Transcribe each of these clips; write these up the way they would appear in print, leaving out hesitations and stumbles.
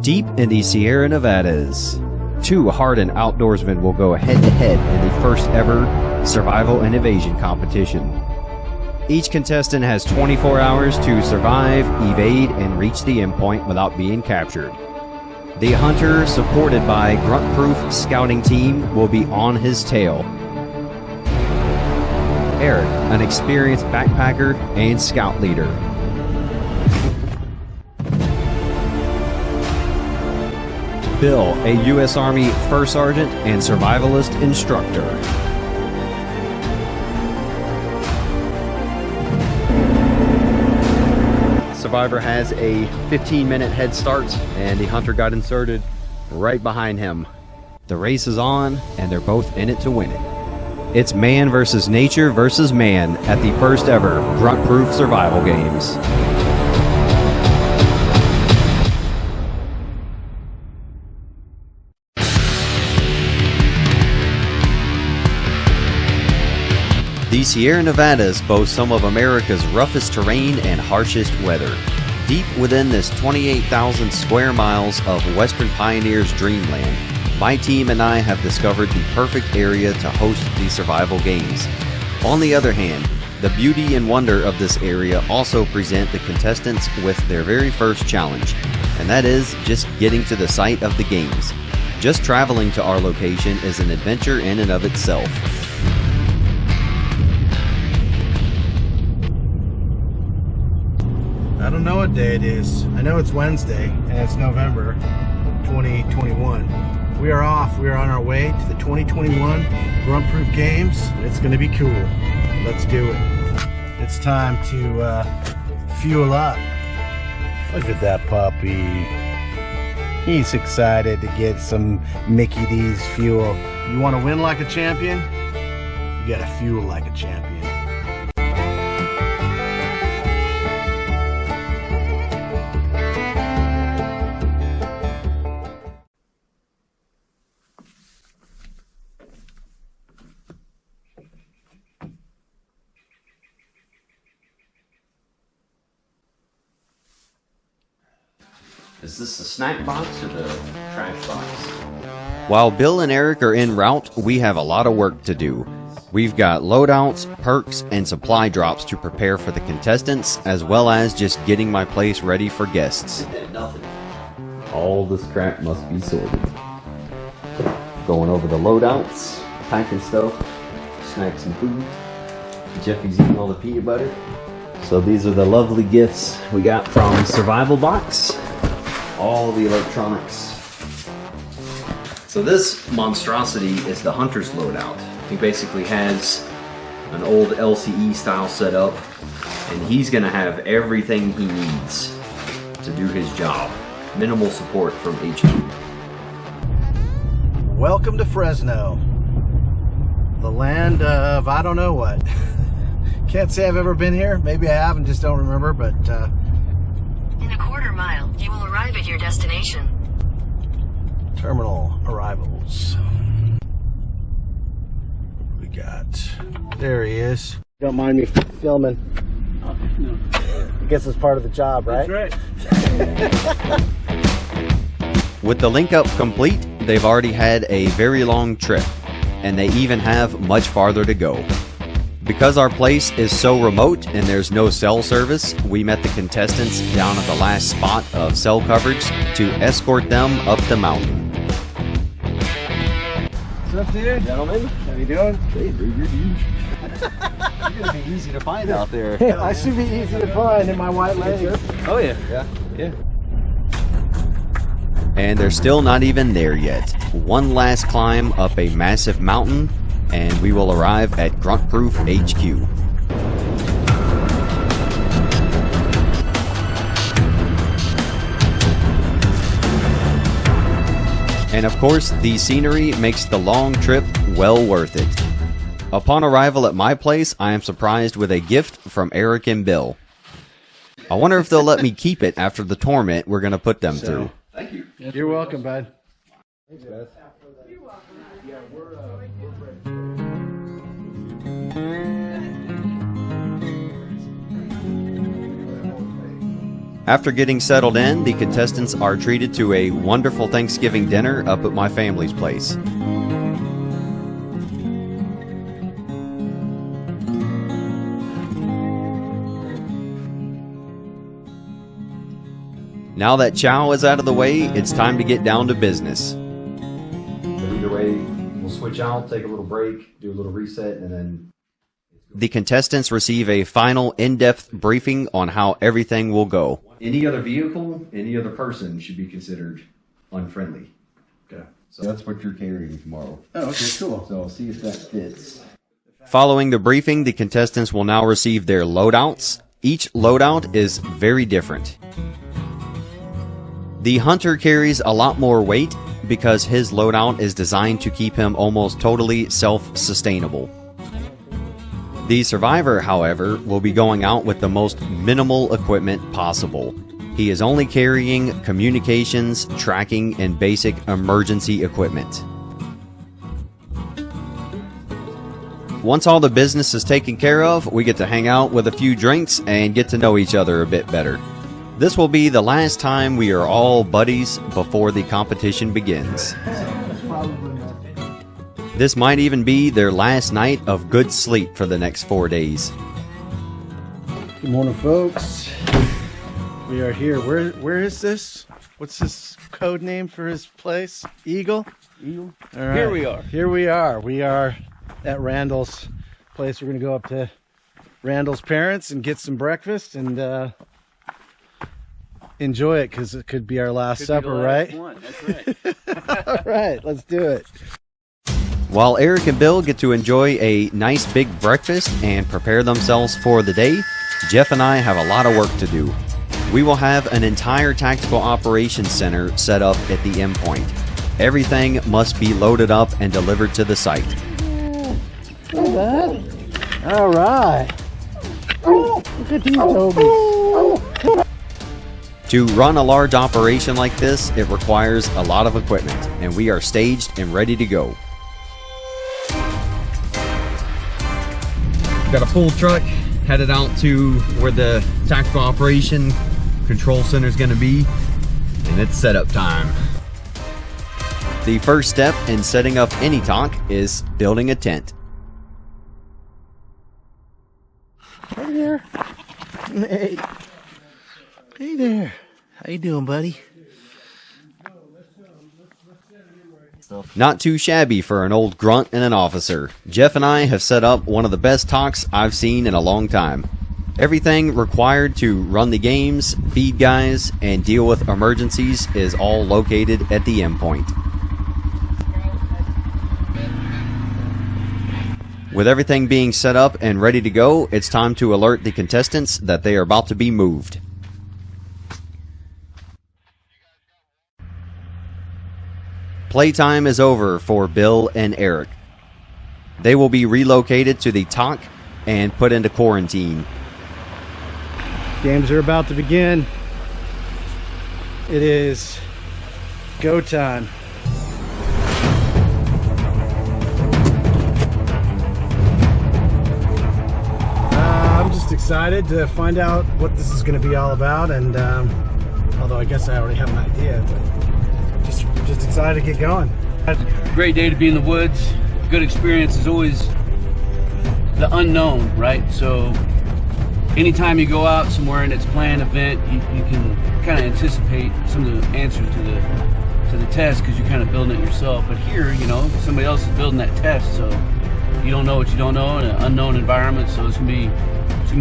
Deep in the Sierra Nevadas, two hardened outdoorsmen will go head-to-head in the first ever survival and evasion competition. Each contestant has 24 hours to survive, evade, and reach the endpoint without being captured. The hunter, supported by Grunt-proof scouting team, will be on his tail. Eric, an experienced backpacker and scout leader. Bill, a U.S. Army First Sergeant and Survivalist instructor. Survivor has a 15-minute head start, and the hunter got inserted right behind him. The race is on, and they're both in it to win it. It's man versus nature versus man at the first ever Grunt-proof survival games. The Sierra Nevadas boast some of America's roughest terrain and harshest weather. Deep within this 28,000 square miles of Western Pioneer's dreamland, my team and I have discovered the perfect area to host the survival games. On the other hand, the beauty and wonder of this area also present the contestants with their very first challenge, and that is just getting to the site of the games. Just traveling to our location is an adventure in and of itself. I don't know what day it is. I know it's Wednesday and it's November 2021. We are off. We are on our way to the 2021 Grunt-proof games. It's going to be cool. Let's do it. It's time to fuel up. Look at that puppy. He's excited to get some Mickey D's fuel. You want to win like a champion? You got to fuel like a champion. Is this the snack box or the trash box? While Bill and Eric are en route, we have a lot of work to do. We've got loadouts, perks, and supply drops to prepare for the contestants, as well as just getting my place ready for guests. All this crap must be sorted. Going over the loadouts, packing stuff, snacks and food. Jeffy's eating all the peanut butter. So these are the lovely gifts we got from Survival Box. All the electronics. So this monstrosity is the hunter's loadout. He basically has an old LCE style setup, and he's gonna have everything he needs to do his job. Minimal support from HQ. Welcome to Fresno, the land of I don't know what. Can't say I've ever been here. Maybe I have and just don't remember, but in a quarter mile, you will arrive at your destination. Terminal arrivals. We got, there he is. Don't mind me filming. Oh, no. I guess it's part of the job, right? That's right. With the link up complete, they've already had a very long trip, and they even have much farther to go. Because our place is so remote and there's no cell service, we met the contestants down at the last spot of cell coverage to escort them up the mountain. What's up, dude? Gentlemen, How you doing? hey, dude, you're huge. You're gonna be easy to find out there. I should be easy to find in my white legs. Oh yeah, yeah. And they're still not even there yet. One last climb up a massive mountain, and we will arrive at Grunt-proof HQ. And of course, the scenery makes the long trip well worth it. Upon arrival at my place, I am surprised with a gift from Eric and Bill. I wonder if they'll let me keep it after the torment we're going to put them through. Thank you. You're welcome, bud. Thanks, Beth. Yeah, we're After getting settled in, the contestants are treated to a wonderful Thanksgiving dinner up at my family's place. Now that chow is out of the way, it's time to get down to business. But either way, we'll switch out, take a little break, do a little reset, and then... The contestants receive a final in-depth briefing on how everything will go. Any other vehicle, any other person should be considered unfriendly. Okay. So that's what you're carrying tomorrow. Oh, okay, cool. So I'll see if that fits. Following the briefing, the contestants will now receive their loadouts. Each loadout is very different. The hunter carries a lot more weight because his loadout is designed to keep him almost totally self-sustainable. The survivor, however, will be going out with the most minimal equipment possible. He is only carrying communications, tracking, and basic emergency equipment. Once all the business is taken care of, we get to hang out with a few drinks and get to know each other a bit better. This will be the last time we are all buddies before the competition begins. This might even be their last night of good sleep for the next 4 days. Good morning, folks. We are here. Where is this? What's this code name for his place? Eagle? Eagle. All right. Here we are. Here we are. We are at Randall's place. We're going to go up to Randall's parents and get some breakfast and enjoy it because it could be our last supper, right? That's right. All right, let's do it. While Eric and Bill get to enjoy a nice big breakfast and prepare themselves for the day, Jeff and I have a lot of work to do. We will have an entire tactical operations center set up at the endpoint. Everything must be loaded up and delivered to the site. Look at that. All right. Look at these Tobies. To run a large operation like this, it requires a lot of equipment, and we are staged and ready to go. Got a full truck headed out to where the tactical operation control center is going to be, and it's setup time. The first step in setting up any TOC is building a tent. Hey there. Hey. Hey there. How you doing, buddy? Not too shabby for an old grunt and an officer. Jeff and I have set up one of the best TOCs I've seen in a long time. Everything required to run the games, feed guys, and deal with emergencies is all located at the endpoint. With everything being set up and ready to go, it's time to alert the contestants that they are about to be moved. Playtime is over for Bill and Eric. They will be relocated to the TOC and put into quarantine. Games are about to begin. It is go time. I'm just excited to find out what this is going to be all about, and although I guess I already have an idea, but just excited to get going. Great day to be in the woods. Good experience is always the unknown, right? So anytime you go out somewhere and it's a planned event, you can kind of anticipate some of the answers to the test because you're kind of building it yourself. But here, you know, somebody else is building that test, so you don't know what you don't know in an unknown environment. So it's gonna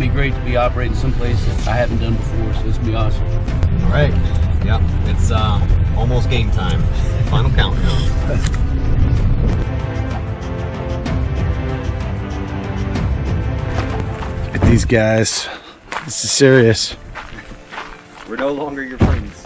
be great to be operating someplace that I haven't done before. So it's gonna be awesome. All right. Yeah, it's almost game time. Final countdown. Look at these guys. This is serious. We're no longer your friends.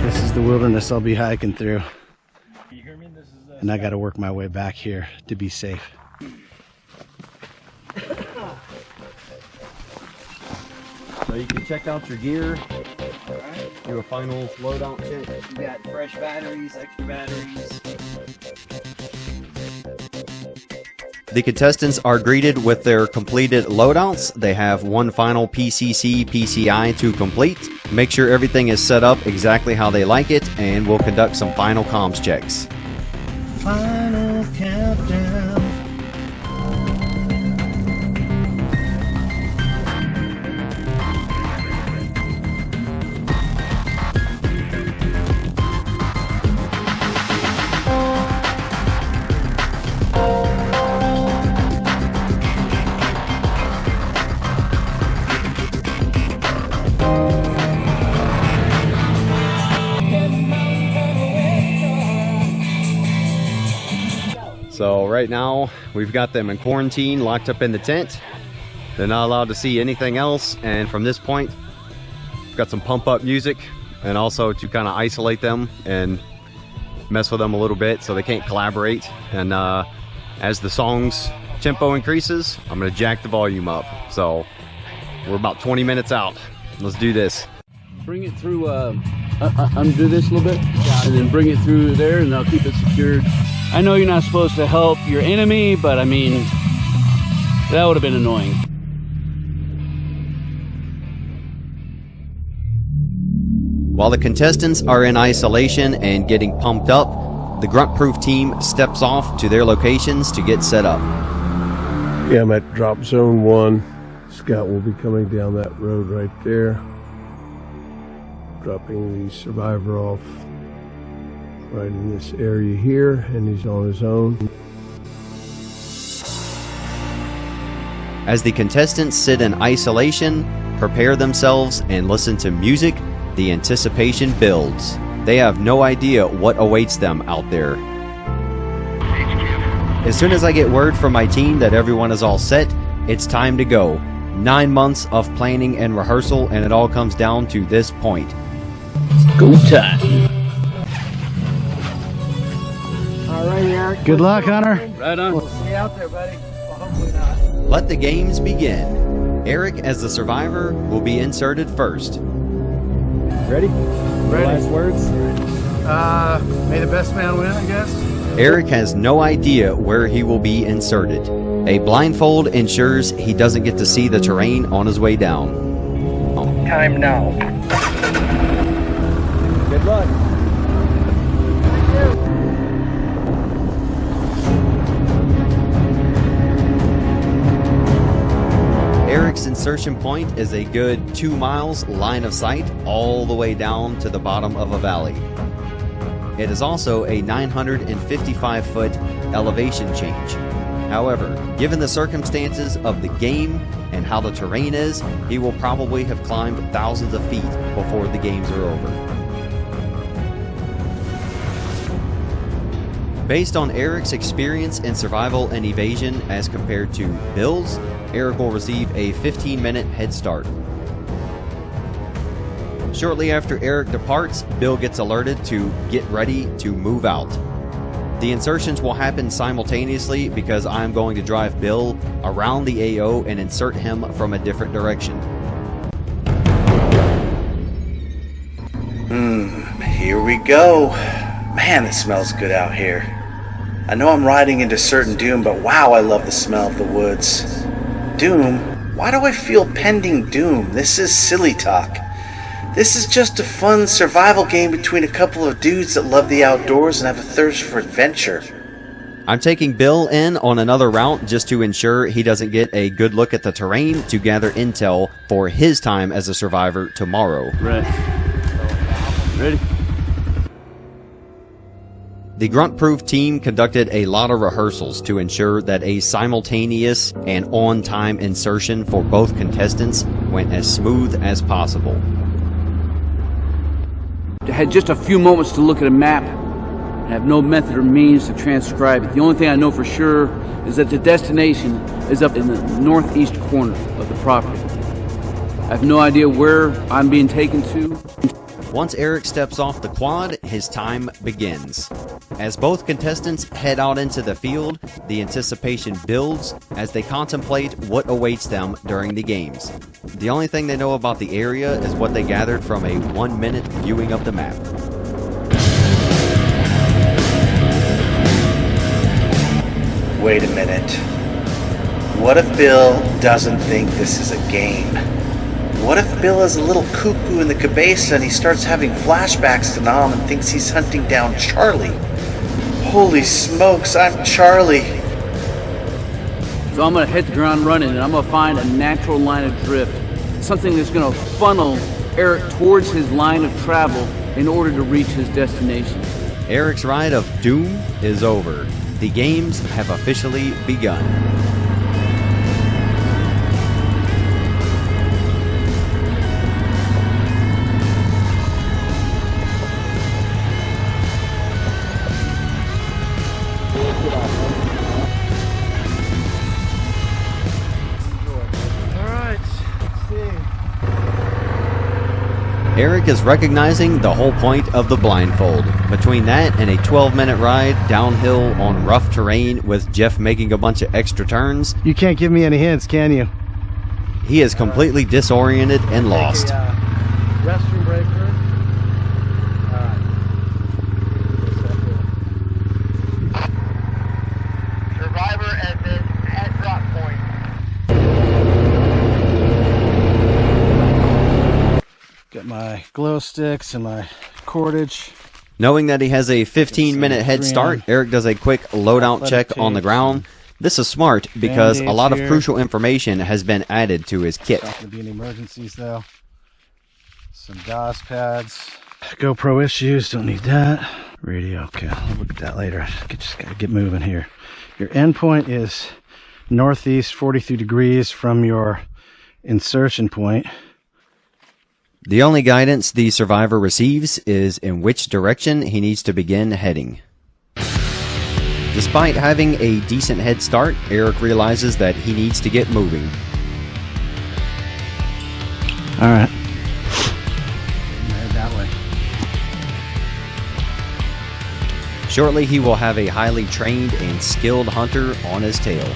This is the wilderness I'll be hiking through. And I got to work my way back here to be safe. So you can check out your gear. Do a final loadout check. You got fresh batteries, extra batteries. The contestants are greeted with their completed loadouts. They have one final PCC PCI to complete. Make sure everything is set up exactly how they like it, and we'll conduct some final comms checks. Final countdown. So right now we've got them in quarantine, locked up in the tent. They're not allowed to see anything else, and from this point we've got some pump up music, and also to kind of isolate them and mess with them a little bit so they can't collaborate. And as the song's tempo increases, I'm gonna jack the volume up. So we're about 20 minutes out. Let's do this. Bring it through, undo this a little bit, and then bring it through there, and I'll keep it secured. I know you're not supposed to help your enemy, but I mean, that would have been annoying. While the contestants are in isolation and getting pumped up, the grunt-proof team steps off to their locations to get set up. Yeah, I'm at drop zone 1. Scout will be coming down that road right there. Dropping the survivor off right in this area here, and he's on his own. As the contestants sit in isolation, prepare themselves, and listen to music, the anticipation builds. They have no idea what awaits them out there. As soon as I get word from my team that everyone is all set, it's time to go. 9 months of planning and rehearsal, and it all comes down to this point. Go time. All right, Eric. Good luck, Hunter. Right on. We'll see you out there, buddy. Well, hopefully not. Let the games begin. Eric, as the survivor, will be inserted first. Ready? Ready. Last words? May the best man win, I guess. Eric has no idea where he will be inserted. A blindfold ensures he doesn't get to see the terrain on his way down. Time now. Good luck. Eric's insertion point is a good 2 miles line of sight all the way down to the bottom of a valley. It is also a 955-foot elevation change. However, given the circumstances of the game and how the terrain is, he will probably have climbed thousands of feet before the games are over. Based on Eric's experience in survival and evasion as compared to Bill's, Eric will receive a 15-minute head start. Shortly after Eric departs, Bill gets alerted to get ready to move out. The insertions will happen simultaneously because I'm going to drive Bill around the AO and insert him from a different direction. Here we go. Man, it smells good out here. I know I'm riding into certain doom, but wow, I love the smell of the woods. Doom? Why do I feel pending doom? This is silly talk. This is just a fun survival game between a couple of dudes that love the outdoors and have a thirst for adventure. I'm taking Bill in on another route just to ensure he doesn't get a good look at the terrain to gather intel for his time as a survivor tomorrow. Right. Ready? The grunt-proof team conducted a lot of rehearsals to ensure that a simultaneous and on-time insertion for both contestants went as smooth as possible. I had just a few moments to look at a map. I have no method or means to transcribe it. The only thing I know for sure is that the destination is up in the northeast corner of the property. I have no idea where I'm being taken to. Once Eric steps off the quad, his time begins. As both contestants head out into the field, the anticipation builds as they contemplate what awaits them during the games. The only thing they know about the area is what they gathered from a 1-minute viewing of the map. Wait a minute. What if Bill doesn't think this is a game? What if Bill is a little cuckoo in the cabeza and he starts having flashbacks to Nam and thinks he's hunting down Charlie? Holy smokes, I'm Charlie. So I'm gonna hit the ground running and I'm gonna find a natural line of drift. Something that's gonna funnel Eric towards his line of travel in order to reach his destination. Eric's ride of doom is over. The games have officially begun. Eric is recognizing the whole point of the blindfold. Between that and a 12-minute ride downhill on rough terrain with Jeff making a bunch of extra turns, You can't give me any hints, can you? he is completely disoriented and lost. Restroom break first. Survivor at drop point. Got my glow sticks and my cordage. Knowing that he has a 15-minute head start, Eric does a quick loadout Athletic check on the tapes ground. This is smart because a Band-Aids lot of here. crucial information has been added to his kit. Not going to be any emergencies though. Some DOS pads. GoPro issues, don't need that. Radio, okay, I'll look at that later. Just gotta get moving here. Your endpoint is northeast 43 degrees from your insertion point. The only guidance the survivor receives is in which direction he needs to begin heading. Despite having a decent head start, Eric realizes that he needs to get moving. All right. Head that way. Shortly, he will have a highly trained and skilled hunter on his tail.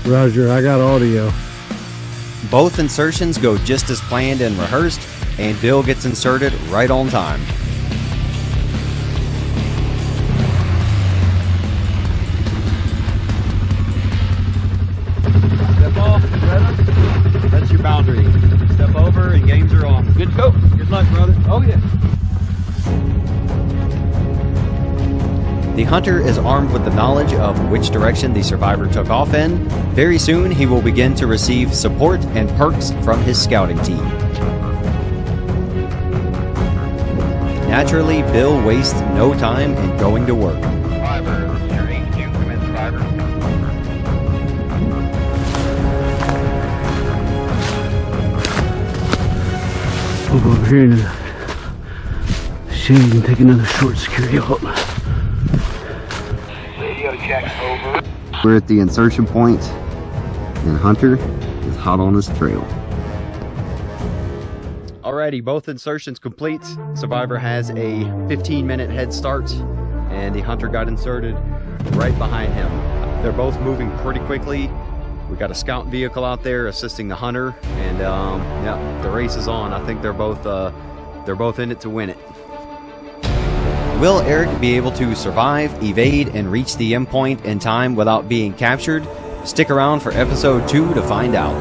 Roger, I got audio. Both insertions go just as planned and rehearsed, and Bill gets inserted right on time. Step off, brother. That's your boundary. Step over and games are on. Good to go. Good luck, brother. Oh yeah. The hunter is armed with the knowledge of which direction the survivor took off in. Very soon, he will begin to receive support and perks from his scouting team. Naturally, Bill wastes no time in going to work. Survivor, this is your HQ. Come in, Survivor. We'll go over here and Shane can take another short security halt. Radio check over. We're at the insertion point, and Hunter is hot on his trail. Alrighty, both insertions complete. Survivor has a 15-minute head start, and the Hunter got inserted right behind him. They're both moving pretty quickly. We got a scout vehicle out there assisting the Hunter, and yeah, the race is on. I think they're both in it to win it. Will Eric be able to survive, evade, and reach the endpoint in time without being captured? Stick around for episode 2 to find out.